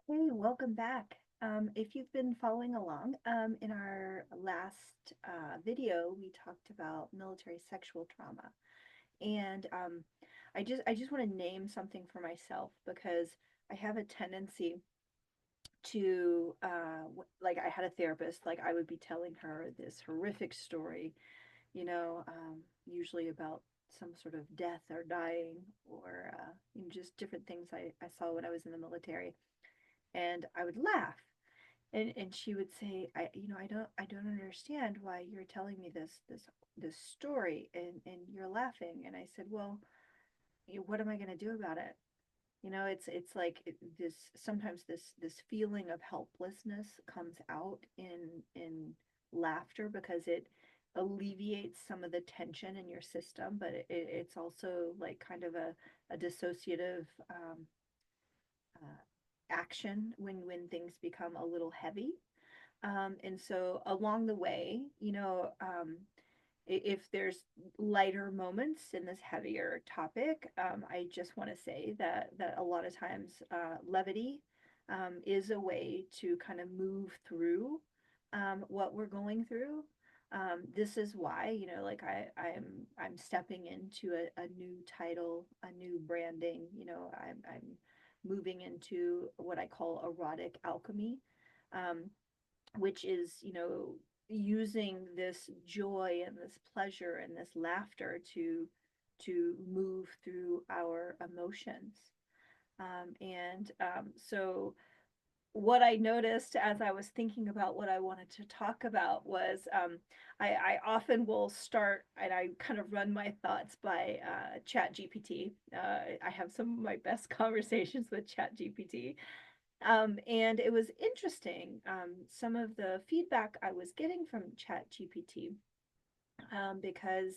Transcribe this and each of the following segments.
Hey, welcome back. If you've been following along, in our last video, we talked about military sexual trauma, and I just want to name something for myself because I have a tendency to like I had a therapist, like I would be telling her this horrific story, usually about some sort of death or dying or just different things I saw when I was in the military, and I would laugh and she would say, I don't understand why you're telling me this story and you're laughing. And I said, well, what am I going to do about it? It's like this sometimes this feeling of helplessness comes out in laughter because it alleviates some of the tension in your system, but it's also like kind of a dissociative uh, action when things become a little heavy. And so along the way, if there's lighter moments in this heavier topic, I just want to say that a lot of times levity is a way to kind of move through what we're going through. This is why, like I'm stepping into a new title, a new branding. I'm moving into what I call erotic alchemy. Um, which is, using this joy and this pleasure and this laughter to move through our emotions. So what I noticed as I was thinking about what I wanted to talk about was I often will start and I kind of run my thoughts by Chat GPT. I have some of my best conversations with Chat GPT, and it was interesting, some of the feedback I was getting from ChatGPT, because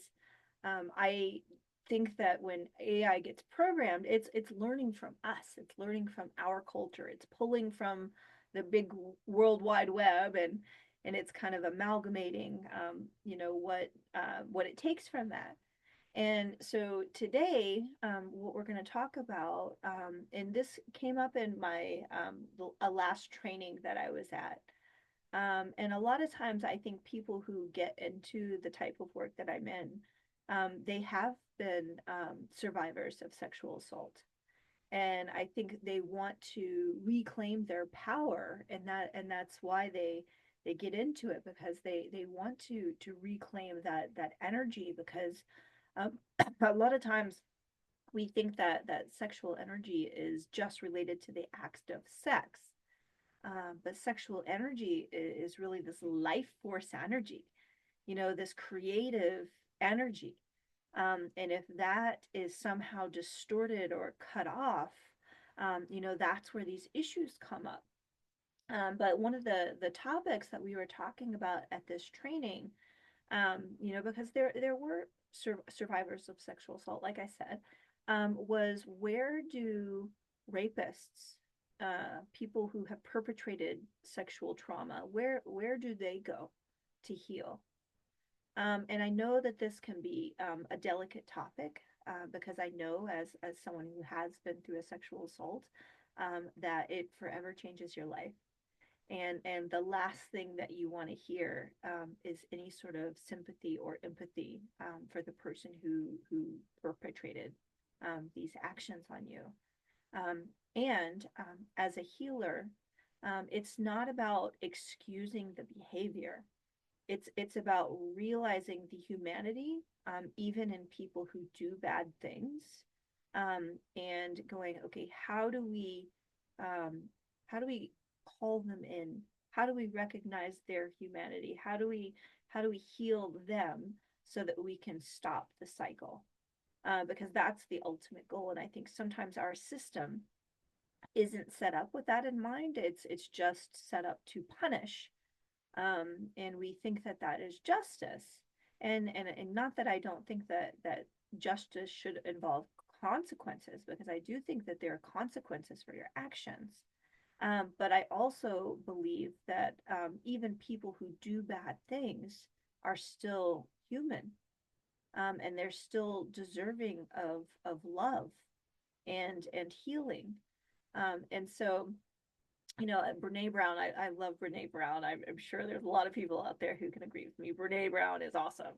I think that when AI gets programmed, it's learning from us. It's learning from our culture. It's pulling from the big world wide web, and it's kind of amalgamating, what it takes from that. And so today, what we're going to talk about, and this came up in my a last training that I was at. And a lot of times, I think people who get into the type of work that I'm in, they have been survivors of sexual assault, and I think they want to reclaim their power, and that's why they get into it because they want to reclaim that energy because um, a lot of times we think that sexual energy is just related to the act of sex, but sexual energy is really this life force energy, this creative energy. And if that is somehow distorted or cut off, that's where these issues come up. But one of the topics that we were talking about at this training, because there were survivors of sexual assault, like I said, was where do rapists, people who have perpetrated sexual trauma, where do they go to heal? And I know that this can be a delicate topic, because I know as someone who has been through a sexual assault, that it forever changes your life. And the last thing that you want to hear, is any sort of sympathy or empathy, for the person who perpetrated these actions on you. And as a healer, it's not about excusing the behavior. It's about realizing the humanity, even in people who do bad things, and going, okay, um, how do we call them in? How do we recognize their humanity? How do we heal them so that we can stop the cycle? Because that's the ultimate goal. And I think sometimes our system isn't set up with that in mind. It's just set up to punish, and we think that that is justice. And not that I don't think that justice should involve consequences, because I do think that there are consequences for your actions. But I also believe that, even people who do bad things are still human, and they're still deserving of love and healing. And so Brene Brown, I love Brene Brown. I'm sure there's a lot of people out there who can agree with me. Brene Brown is awesome.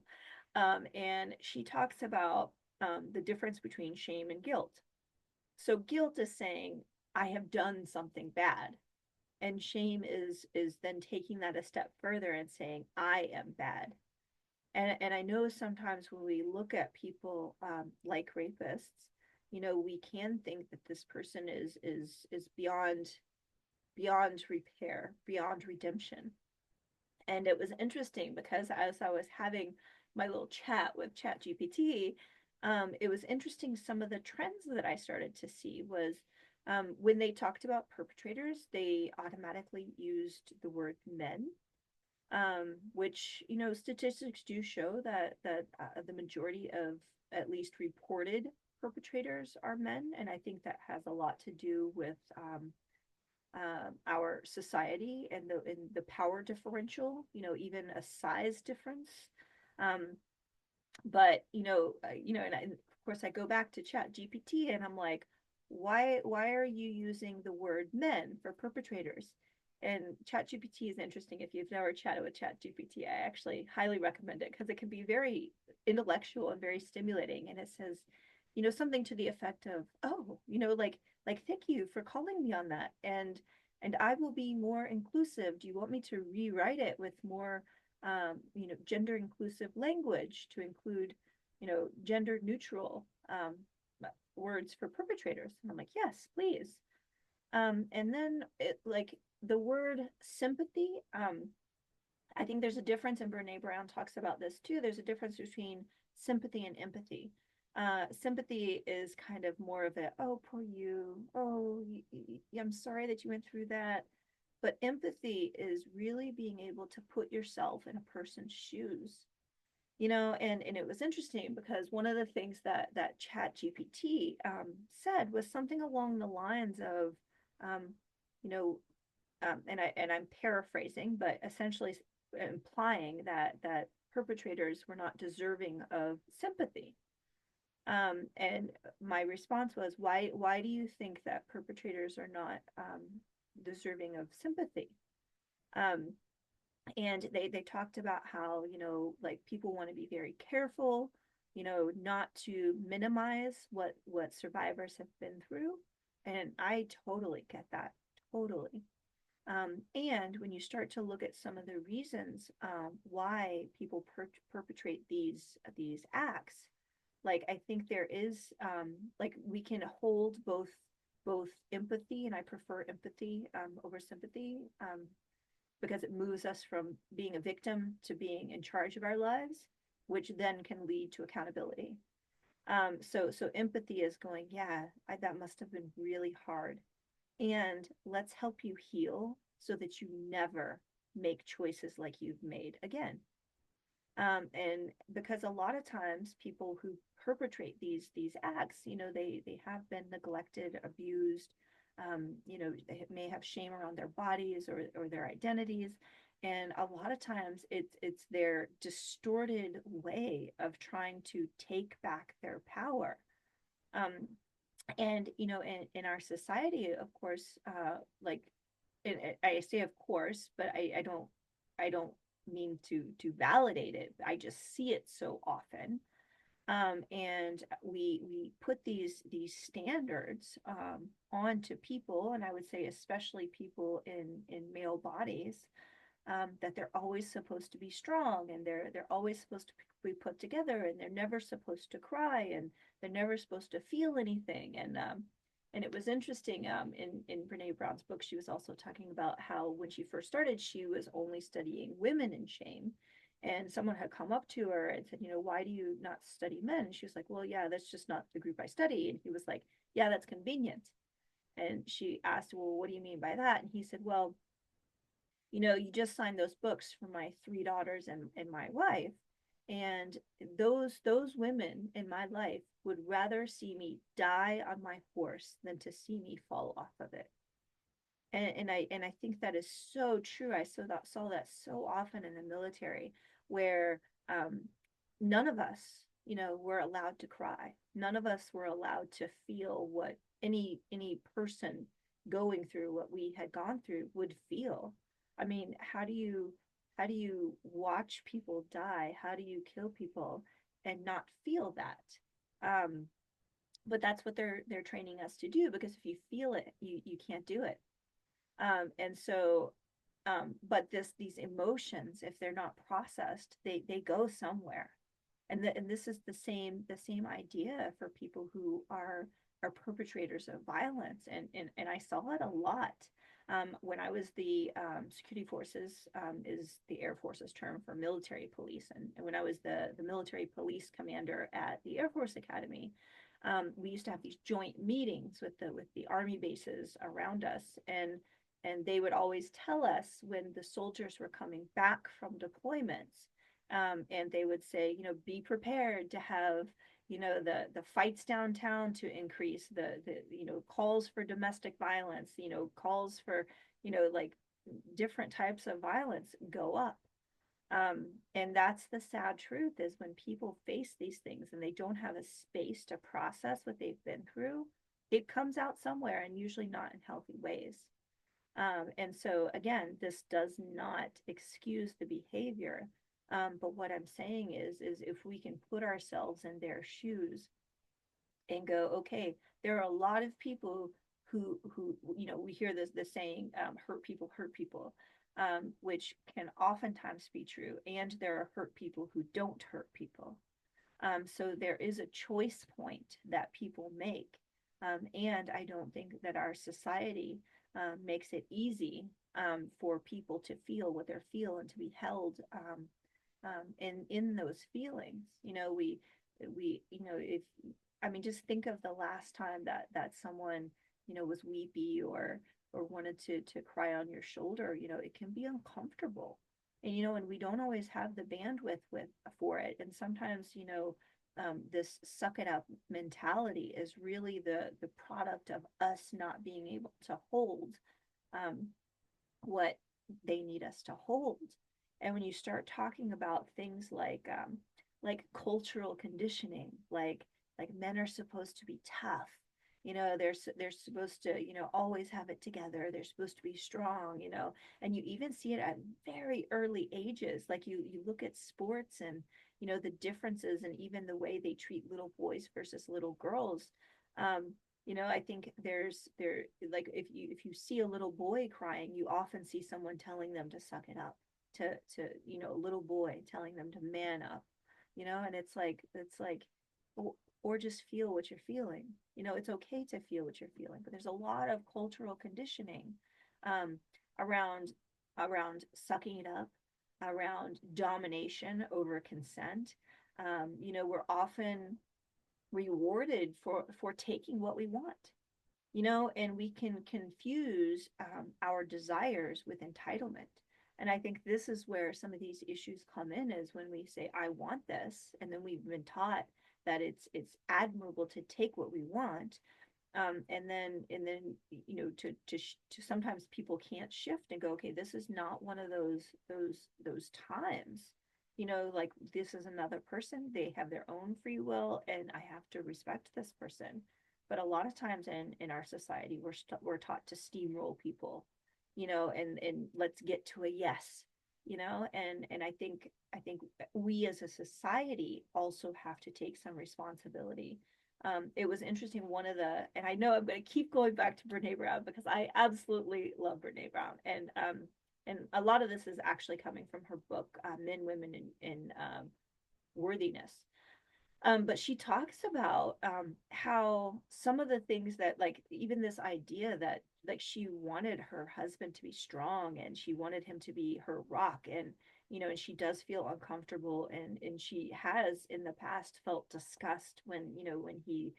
And she talks about the difference between shame and guilt. So guilt is saying, I have done something bad. And shame is then taking that a step further and saying, I am bad. And I know sometimes when we look at people like rapists, we can think that this person is beyond repair, beyond redemption. And it was interesting because as I was having my little chat with Chat GPT, it was interesting some of the trends that I started to see was when they talked about perpetrators, they automatically used the word men, which statistics do show that the majority of at least reported perpetrators are men, and I think that has a lot to do with our society and the power differential, even a size difference. Um, but and of course I go back to Chat GPT and I'm like, why are you using the word men for perpetrators? And Chat GPT is interesting. If you've never chatted with Chat GPT, I actually highly recommend it because it can be very intellectual and very stimulating. And it says, something to the effect of, oh, thank you for calling me on that. And I will be more inclusive. Do you want me to rewrite it with more gender inclusive language to include, gender neutral words for perpetrators? And I'm like, yes, please. And then like the word sympathy, I think there's a difference, and Brene Brown talks about this too. There's a difference between sympathy and empathy. Sympathy is kind of more of a, oh, poor you. Oh, I'm sorry that you went through that. But empathy is really being able to put yourself in a person's shoes. And it was interesting because one of the things that Chat GPT said was something along the lines of, um, you know, and I'm paraphrasing, but essentially implying that perpetrators were not deserving of sympathy. And my response was, why do you think that perpetrators are not deserving of sympathy? Um, and they talked about how like people want to be very careful, not to minimize what survivors have been through, and I totally get that, totally. And when you start to look at some of the reasons why people perpetrate these acts, like I think there is like we can hold both empathy, and I prefer empathy over sympathy, because it moves us from being a victim to being in charge of our lives, which then can lead to accountability. So empathy is going, yeah, that must have been really hard, and let's help you heal so that you never make choices like you've made again. And because a lot of times people who perpetrate these acts, they have been neglected, abused, they may have shame around their bodies or their identities, and a lot of times it's their distorted way of trying to take back their power. um, and in our society, of course, like, and I say of course, but I don't mean to validate it. I just see it so often. And we put these standards onto people, and I would say especially people in male bodies, that they're always supposed to be strong, and they're always supposed to be put together, and they're never supposed to cry, and they're never supposed to feel anything. And it was interesting, in Brene Brown's book, she was also talking about how when she first started, she was only studying women in shame. And someone had come up to her and said, why do you not study men? And she was like, well, yeah, that's just not the group I study. And he was like, yeah, that's convenient. And she asked, well, what do you mean by that? And he said, well, you just signed those books for my three daughters and my wife. And those women in my life would rather see me die on my horse than to see me fall off of it. And I think that is so true. I saw that so often in the military, where um, none of us, were allowed to cry. None of us were allowed to feel what any person going through what we had gone through would feel. I mean, how do you watch people die? How do you kill people and not feel that? Um, but that's what they're training us to do, because if you feel it, you can't do it. And so, but these emotions, if they're not processed, they go somewhere. And this is the same idea for people who are perpetrators of violence, and I saw it a lot. When I was the security forces, is the Air Force's term for military police, and when I was the military police commander at the Air Force Academy, we used to have these joint meetings with the Army bases around us, and they would always tell us when the soldiers were coming back from deployments, and they would say, be prepared to have, the fights downtown to increase, the calls for domestic violence, calls for, like different types of violence go up. And that's the sad truth, is when people face these things and they don't have a space to process what they've been through, it comes out somewhere, and usually not in healthy ways. And so again, this does not excuse the behavior. But what I'm saying is if we can put ourselves in their shoes and go, okay, there are a lot of people who we hear this saying, hurt people, which can oftentimes be true, and there are hurt people who don't hurt people. So there is a choice point that people make. And I don't think that our society makes it easy for people to feel what they're feeling and to be held in those feelings. If I mean, just think of the last time that someone was weepy or wanted to cry on your shoulder. It can be uncomfortable, and we don't always have the bandwidth for it. And sometimes, this suck it up mentality is really the product of us not being able to hold um, what they need us to hold. And when you start talking about things like cultural conditioning, like men are supposed to be tough, they're supposed to always have it together, they're supposed to be strong, and you even see it at very early ages. Like you look at sports and the differences, and even the way they treat little boys versus little girls. I think there like if you see a little boy crying, you often see someone telling them to suck it up, to a little boy telling them to man up, and it's like or just feel what you're feeling. It's okay to feel what you're feeling, but there's a lot of cultural conditioning um, around sucking it up, around domination over consent. We're often rewarded for taking what we want, and we can confuse our desires with entitlement. And I think this is where some of these issues come in, is when we say I want this, and then we've been taught that it's admirable to take what we want. And then to sometimes people can't shift and go, okay, this is not one of those times, like this is another person, they have their own free will, and I have to respect this person. But a lot of times in our society, we're taught to steamroll people, and let's get to a yes, and I think we as a society also have to take some responsibility. It was interesting. And I know I'm going to keep going back to Brene Brown, because I absolutely love Brene Brown, and a lot of this is actually coming from her book, Men, Women, in Worthiness. But she talks about how some of the things that, like, even this idea that, like, she wanted her husband to be strong, and she wanted him to be her rock, and she does feel uncomfortable, and she has in the past felt disgust when he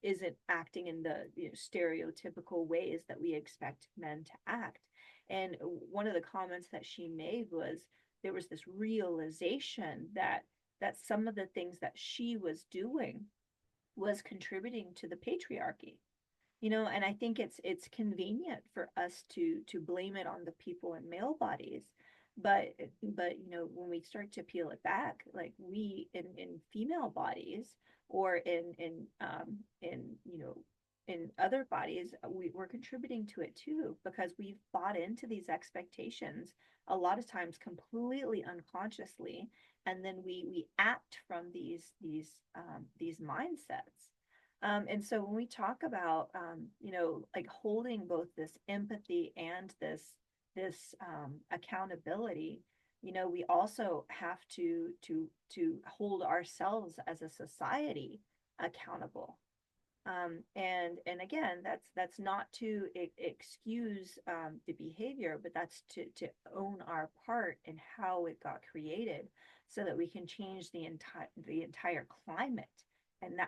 isn't acting in the stereotypical ways that we expect men to act. And one of the comments that she made was, there was this realization that some of the things that she was doing was contributing to the patriarchy. And I think it's convenient for us to blame it on the people in male bodies, but when we start to peel it back, like, we in female bodies, or in in other bodies, we're contributing to it too, because we've bought into these expectations a lot of times completely unconsciously, and then we act from these mindsets. And so when we talk about like holding both this empathy and this accountability, we also have to hold ourselves as a society accountable. And again, that's not to excuse the behavior, but that's to own our part in how it got created, so that we can change the entire climate. And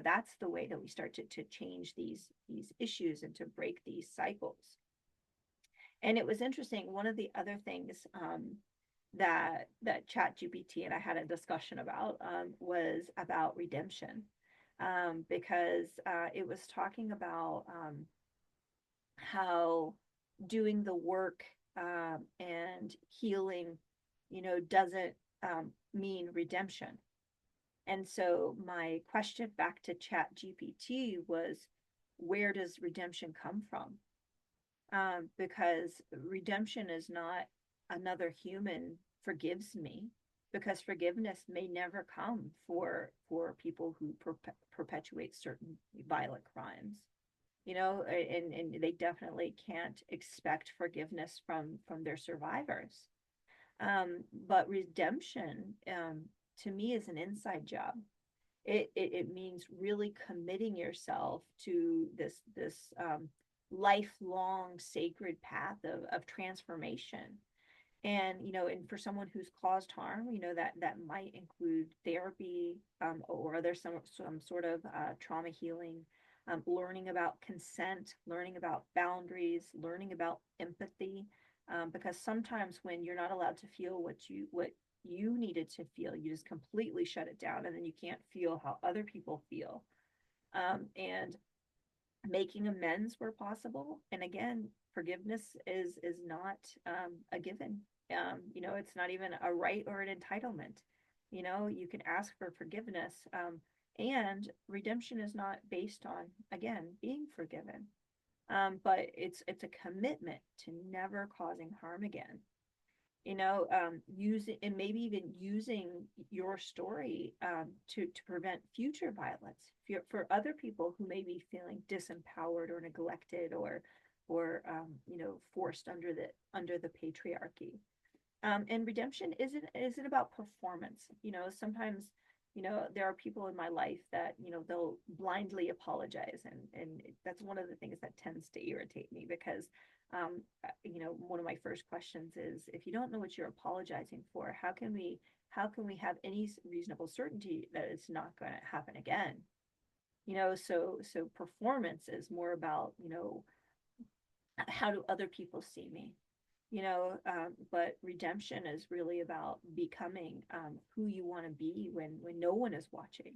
that's the way that we start to change these issues and to break these cycles. And it was interesting. One of the other things that Chat GPT and I had a discussion about was about redemption, because it was talking about how doing the work and healing, doesn't mean redemption. And so my question back to Chat GPT was, where does redemption come from? Because redemption is not another human forgives me, because forgiveness may never come for people who perpetuate certain violent crimes, and they definitely can't expect forgiveness from their survivors. But redemption, to me, is an inside job. It means really committing yourself to this lifelong sacred path of transformation. And for someone who's caused harm, that might include therapy, or other some sort of trauma healing, learning about consent, learning about boundaries, learning about empathy, because sometimes when you're not allowed to feel what you needed to feel, you just completely shut it down, and then you can't feel how other people feel. And making amends where possible. And again, forgiveness is not a given. It's not even a right or an entitlement. You can ask for forgiveness, and redemption is not based on, again, being forgiven. But it's a commitment to never causing harm again. Using, and maybe even using your story to prevent future violence for other people who may be feeling disempowered or neglected, or forced under the patriarchy. And redemption isn't about performance. Sometimes there are people in my life that they'll blindly apologize, and that's one of the things that tends to irritate me, because one of my first questions is, if you don't know what you're apologizing for, how can we have any reasonable certainty that it's not going to happen again? So performance is more about, how do other people see me? But redemption is really about becoming who you want to be when no one is watching,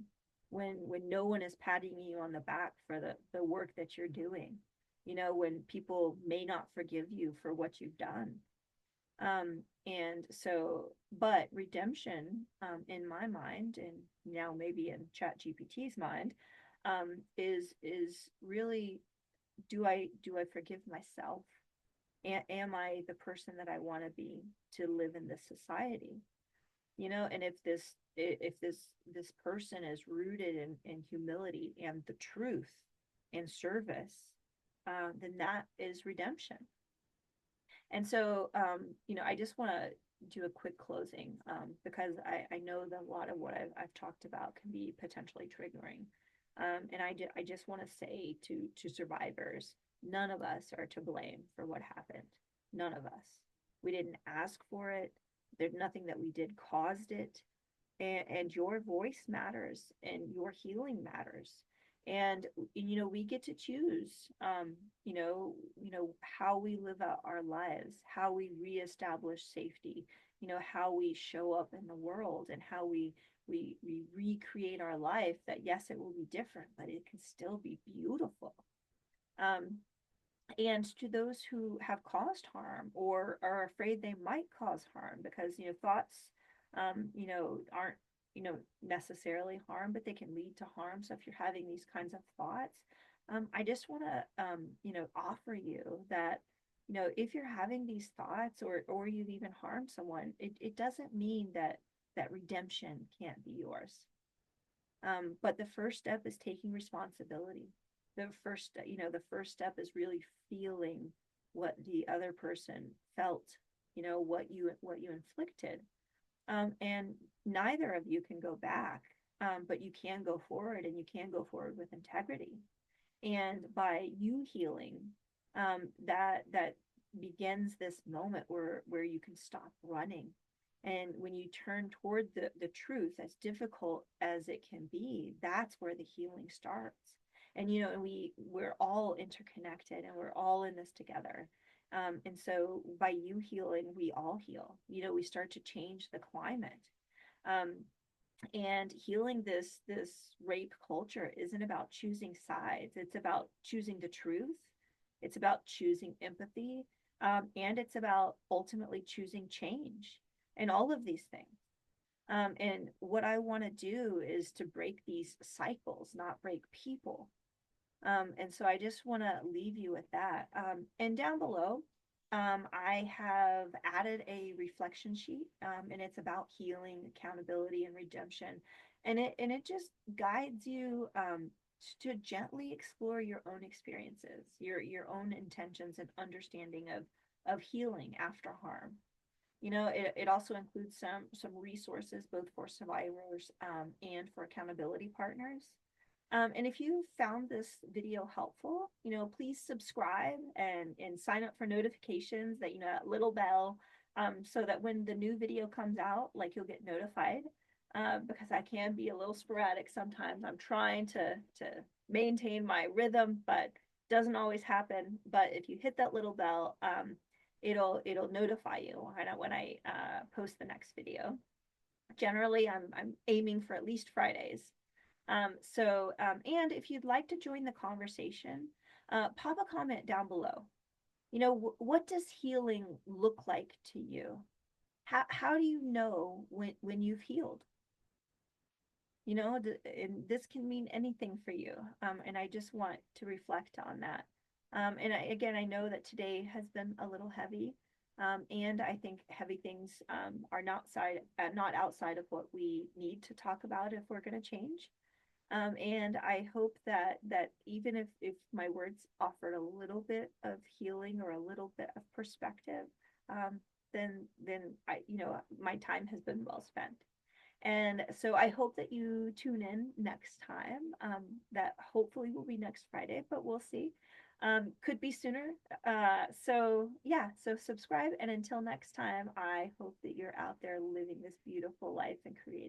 when no one is patting you on the back for the work that you're doing, when people may not forgive you for what you've done. And so, but redemption, in my mind, and now maybe in Chat GPT's mind, is really, do I forgive myself? Am I the person that I want to be to live in this society? And if this person is rooted in humility and the truth and service, then that is redemption. And so, I just want to do a quick closing, because I know that a lot of what I've talked about can be potentially triggering. And I just want to say to survivors, none of us are to blame for what happened. None of us. We didn't ask for it. There's nothing that we did caused it. And your voice matters, and your healing matters. And we get to choose, how we live out our lives, how we reestablish safety, how we show up in the world, and how we recreate our life. That, yes, it will be different, but it can still be beautiful. um, and to those who have caused harm or are afraid they might cause harm, because thoughts aren't necessarily harm, but they can lead to harm. So if you're having these kinds of thoughts, I just want to, offer you that, if you're having these thoughts or you've even harmed someone, it doesn't mean that redemption can't be yours. But the first step is taking responsibility. The first step is really feeling what the other person felt, what you inflicted. And neither of you can go back, but you can go forward, and you can go forward with integrity. And by you healing, that begins this moment where you can stop running. And when you turn toward the truth, as difficult as it can be, that's where the healing starts. And we're all interconnected, and we're all in this together. And so by you healing, we all heal. We start to change the climate. Um, and healing this rape culture isn't about choosing sides. It's about choosing the truth. It's about choosing empathy, and it's about ultimately choosing change, and all of these things. And what I want to do is to break these cycles, not break people. And so I just want to leave you with that. And down below, I have added a reflection sheet, and it's about healing, accountability, and redemption. And it just guides you, to gently explore your own experiences, your own intentions and understanding of healing after harm. It also includes some resources both for survivors, and for accountability partners. And if you found this video helpful, please subscribe and sign up for notifications, that little bell, so that when the new video comes out, like, you'll get notified. Because I can be a little sporadic sometimes. I'm trying to maintain my rhythm, but doesn't always happen. But if you hit that little bell, it'll notify you when I post the next video. Generally, I'm aiming for at least Fridays. And if you'd like to join the conversation, pop a comment down below. What does healing look like to you? How do you know when you've healed? And this can mean anything for you. And I just want to reflect on that. Again, I know that today has been a little heavy. And I think heavy things, are not outside of what we need to talk about if we're going to change. And I hope that even if my words offered a little bit of healing or a little bit of perspective, um, then my time has been well spent. And so I hope that you tune in next time. That hopefully will be next Friday, but we'll see. Could be sooner. So yeah, so subscribe. And until next time, I hope that you're out there living this beautiful life and creating.